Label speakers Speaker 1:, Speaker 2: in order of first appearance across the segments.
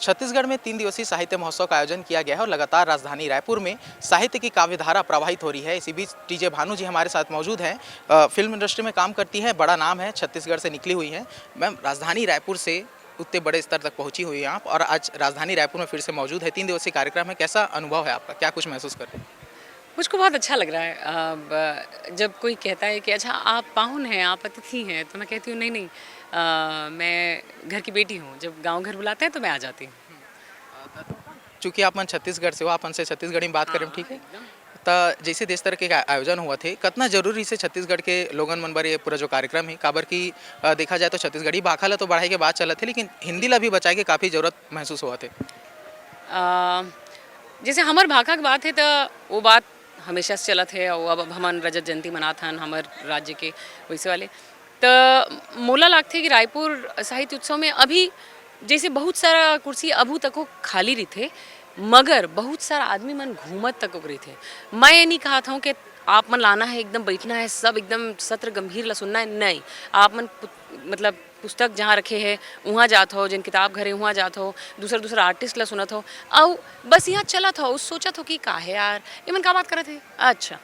Speaker 1: छत्तीसगढ़ में 3 दिवसीय साहित्य महोत्सव का आयोजन किया गया है और लगातार राजधानी रायपुर में साहित्य की काव्यधारा प्रवाहित हो रही है। इसी बीच टीजे भानु जी हमारे साथ मौजूद हैं। फिल्म इंडस्ट्री में काम करती हैं, बड़ा नाम है, छत्तीसगढ़ से निकली हुई हैं। मैम, राजधानी रायपुर से उतने बड़े स्तर तक पहुंची हुई हैं आप और आज राजधानी रायपुर में फिर से मौजूद है। 3 दिवसीय कार्यक्रम है, कैसा अनुभव है आपका? क्या कुछ महसूस कर रहे हैं?
Speaker 2: मुझको बहुत अच्छा लग रहा है। जब कोई कहता है कि अच्छा आप पाहुन हैं, आप अतिथि हैं, तो मैं कहती हूँ नहीं नहीं, मैं घर की बेटी हूँ। जब गांव घर बुलाते हैं तो मैं आ जाती हूँ।
Speaker 1: चूंकि आप मन छत्तीसगढ़ से हो, आप से छत्तीसगढ़ी में बात करें, ठीक है? तो जैसे देश तरह के आयोजन हुआ थे, कितना जरूरी से छत्तीसगढ़ के लोगन मन बर ये पूरा जो कार्यक्रम है काबर की देखा जाए तो छत्तीसगढ़ी भाषा ला तो बढ़ाई के बात चलत थे, लेकिन हिंदी ला भी बचाए के काफ़ी जरूरत महसूस हुआ थे।
Speaker 2: अ, जैसे हमर भाखा के बात है तो वो बात हमेशा से चलत है और अब हमन रजत जयंती मनात हन हमर राज्य के वैसे वाले। तो मोला लगते है कि रायपुर साहित्य उत्सव में अभी जैसे बहुत सारा कुर्सी अभू तक खाली रही थे, मगर बहुत सारा आदमी मन घूमत तक रही थे। मैं ये नहीं कहा था कि आप मन लाना है एकदम बैठना है सब एकदम सत्र गंभीर ला सुनना है, नहीं। आप मन मतलब पुस्तक जहाँ रखे है वहाँ जात हो, जिन किताब घरे वहाँ जात हो, दूसरा दूसरा आर्टिस्ट ला सुनत हो और बस यहाँ चलत हो, सोचत हो कि का है यार ये मन का बात करत है। अच्छा,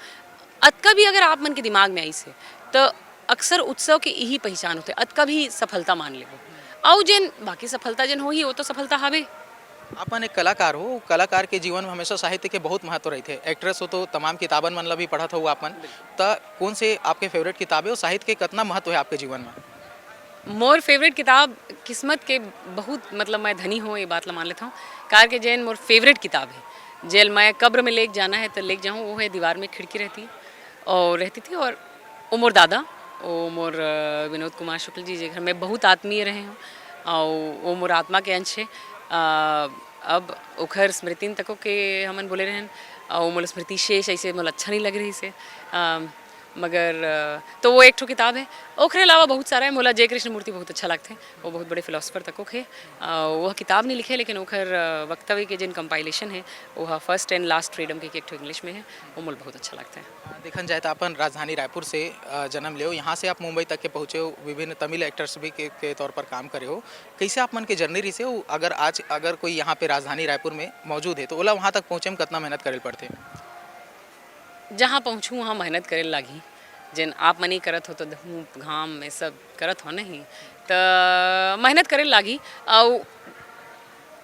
Speaker 2: अतका भी अगर आप मन के दिमाग में आई से तो अक्सर उत्सव के यही पहचान होते, अतका भी सफलता मान लेबो और जिन बाकी सफलता जिन हो ही वो तो सफलता हवे।
Speaker 1: अपन एक कलाकार हो, कलाकार के जीवन में हमेशा साहित्य के बहुत महत्व रही थे। एक्ट्रेस हो तो तमाम किताबन मन ला भी पढ़त हो आपन, तो कौन से आपके फेवरेट किताबें और साहित्य के कितना महत्व है आपके जीवन में?
Speaker 2: मोर फेवरेट किताब किस्मत के बहुत मतलब मैं धनी हूँ ये बात ला मान लेता हूँ। कार के जैन मोर फेवरेट किताब है, जेल मैं कब्र में लेके जाना है तो लेके जाऊँ, वो है दीवार में खिड़की रहती थी। और वो मोर दादा, वो मोर विनोद कुमार शुक्ल जी जे घर में बहुत आत्मीय रहे हूँ और वो मोर आत्मा के अंश है। अब ओखर स्मृतिन तको के हमन बोले रहन और मोला स्मृति शेष ऐसे मोला अच्छा नहीं लग रही से। मगर तो वो एक ठो किताब है। ओखरे अलावा बहुत सारा है। मोला जय कृष्ण मूर्ति बहुत अच्छा लगते हैं, वो बहुत बड़े फिलोसफर तक है। वह किताब नहीं लिखे लेकिन ओखर वक्तव्य के जिन कंपाइलेशन है वो फर्स्ट एंड लास्ट फ्रीडम के एक ठो इंग्लिश में है, वो मोला बहुत अच्छा लगता है।
Speaker 1: देखन जाए तो अपन राजधानी रायपुर से जन्म ले हो, यहाँ से आप मुंबई तक के पहुँचे हो, विभिन्न तमिल एक्टर्स भी के तौर पर काम करे हो। कैसे आप मन के जर्नी रही से हो? अगर कोई यहाँ पे राजधानी रायपुर में मौजूद है तो ओला वहाँ तक पहुँचे में कितना मेहनत करे पड़ते?
Speaker 2: जहाँ पहुँचूँ वहाँ मेहनत करे लागी, जिन आप मनी करत हो तो धूप घाम में सब करत हो नहीं तो मेहनत करे लागी और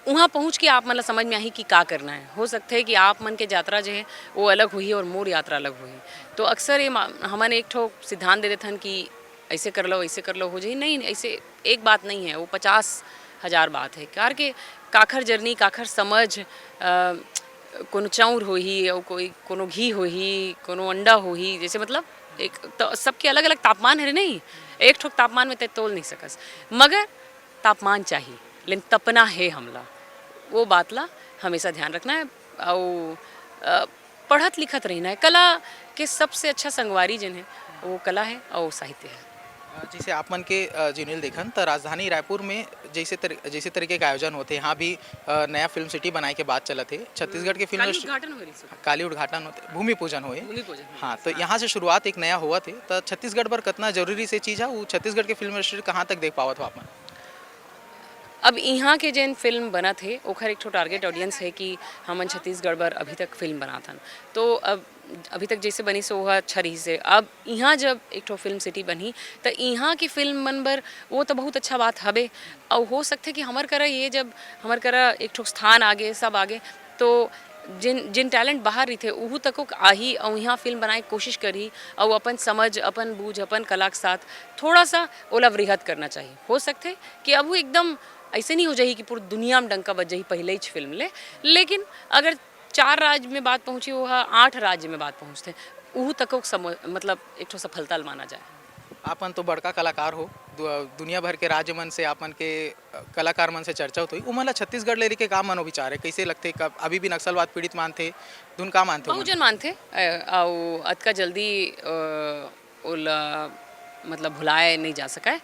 Speaker 2: वहाँ पहुँच के आप मतलब समझ में आई कि का करना है। हो सकता है कि आप मन के यात्रा जो है वो अलग हुई और मोर यात्रा अलग हुई। तो अक्सर ये हमन एक ठो सिद्धांत दे देते हैं कि ऐसे कर लो ऐसे कर लो हो जाए, नहीं ऐसे एक बात नहीं है, वो 50,000 बात है। कार के काखर जर्नी काखर समझ कोनो चाउर हो ही और कोई कोनो घी हो ही कोनो अंडा हो ही, जैसे मतलब एक तो सबके अलग अलग तापमान है नहीं, एक ठोक तापमान में तय तोल नहीं सकस, मगर तापमान चाहिए लेकिन तपना है हमला, वो बात ला हमेशा ध्यान रखना है और पढ़त लिखत रहना है। कला के सबसे अच्छा संगवारी जिन है वो कला है और साहित्य है।
Speaker 1: जैसे आप मन के जिनिल देखन तो राजधानी रायपुर में जैसे तरीके का आयोजन होते, यहाँ भी नया फिल्म सिटी बनाए के बात चलत है। छत्तीसगढ़ के फिल्म काली उद्घाटन होते, भूमि पूजन हुए। हाँ, तो यहाँ से शुरुआत एक नया हुआ थे, तो छत्तीसगढ़ पर कितना जरूरी से चीज़ है वो छत्तीसगढ़ के फिल्म इंडस्ट्री कहाँ तक देख पावत हो आप?
Speaker 2: अब यहाँ के जैन फिल्म बना थे ओखर एक ठो टारगेट ऑडियंस है कि हमन छत्तीसगढ़ पर अभी तक फिल्म बनाथन, तो अब अभी तक जैसे बनी सो वह अच्छा रही से। अब यहाँ जब एक ठो फिल्म सिटी बनी तो यहाँ की फिल्म मन बर वो तो बहुत अच्छा बात हबे और हो सकते कि हमार करा ये जब हमार करा एक ठो स्थान आगे सब आगे तो जिन जिन टैलेंट बाहर रही थे वह तक आही और यहाँ फिल्म बनाए कोशिश करी और अपन समझ अपन बूझ अपन कला के साथ थोड़ा सा ओला वृहत करना चाहिए। हो सकते कि अब वो एकदम ऐसे नहीं हो जाए कि पूरी दुनिया में डंका बज जाए पहले ही फिल्म ले, लेकिन अगर 4 राज्य में बात पहुँची वो 8 राज्य में बात पहुँचते वह तक मतलब एक ठो सफलता माना जाए।
Speaker 1: आपन तो बड़का कलाकार हो, दुनिया भर के राज्य मन से आपन के कलाकार मन से चर्चा होती, उमन ला छत्तीसगढ़ ले के का मनो विचार है? कैसे लगते? कब अभी भी नक्सलवाद पीड़ित मानते धुन का मानते?
Speaker 2: बहुजन मानते और अतका जल्दी ओला मतलब भुलाए नहीं जा सका है।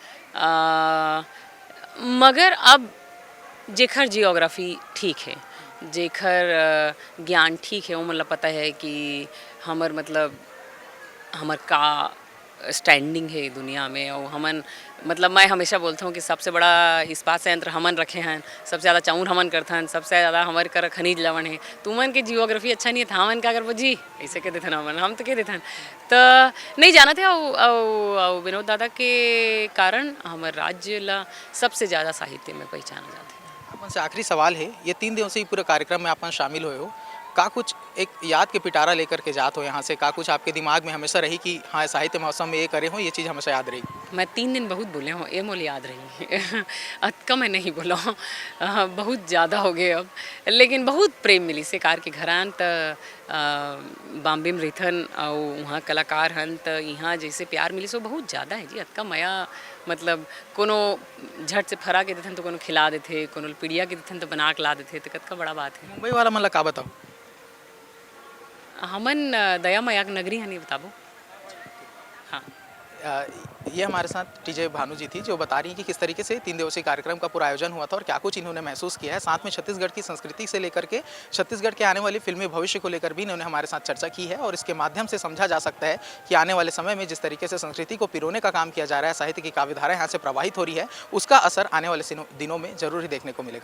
Speaker 2: मगर अब जेखर जियोग्राफी ठीक है, जेखर ज्ञान ठीक है, वो मतलब पता है कि हमर मतलब हमर का स्टैंडिंग है दुनिया में और हमन मतलब मैं हमेशा बोलता हूँ कि सबसे बड़ा इस्पात संयंत्र हमन रखे हैं, सबसे ज़्यादा चाउर हमन करथन, सबसे ज़्यादा हमारे कर खनिज लवण है। तुमन के जियोग्राफी अच्छा नहीं है, हमन का करबो जी ऐसे के देथन, हम तो के देथन तो नहीं जाना थे। और विनोद दादा के कारण हमारे राज्य ला सबसे ज़्यादा साहित्य में पहचाना जाता है।
Speaker 1: अपन से आखिरी सवाल है, ये 3 दिवसीय पूरे कार्यक्रम में अपन शामिल हुए हो, का कुछ एक याद के पिटारा लेकर के जात हो यहाँ से, का कुछ आपके दिमाग में हमेशा रही कि हाँ साहित्य महोत्सव में ये करे हो, ये चीज़ हमेशा याद रही?
Speaker 2: मैं 3 दिन बहुत बोले हूँ, ये मोल याद रही अतका मैं नहीं बोला हूँ, बहुत ज़्यादा हो गए अब। लेकिन बहुत प्रेम मिली से कार के घरान त बॉम्बे में रहीथन और वहाँ कलाकार हन त यहाँ जैसे प्यार मिली सो बहुत ज़्यादा है जी। अतका मया मतलब कोनो झट से फरा के देथन तो कोनो खिला देथे, कोनो पीड़िया के देथन तो बना के ला देथे, तो कतका बड़ा बात है।
Speaker 1: मुंबई वाला मतलब का बताओ?
Speaker 2: हमन दया मयाक नगरी हनी बताबो। हाँ,
Speaker 1: ये हमारे साथ टीजे भानु जी थी जो बता रही हैं कि किस तरीके से 3 दिवसीय कार्यक्रम का पूरा आयोजन हुआ था और क्या कुछ इन्होंने महसूस किया है। साथ में छत्तीसगढ़ की संस्कृति से लेकर के छत्तीसगढ़ के आने वाली फिल्मी भविष्य को लेकर भी इन्होंने हमारे साथ चर्चा की है और इसके माध्यम से समझा जा सकता है कि आने वाले समय में जिस तरीके से संस्कृति को पिरोने का काम किया जा रहा है, साहित्य की काव्यधारा यहाँ से प्रवाहित हो रही है, उसका असर आने वाले दिनों में जरूर ही देखने को मिलेगा।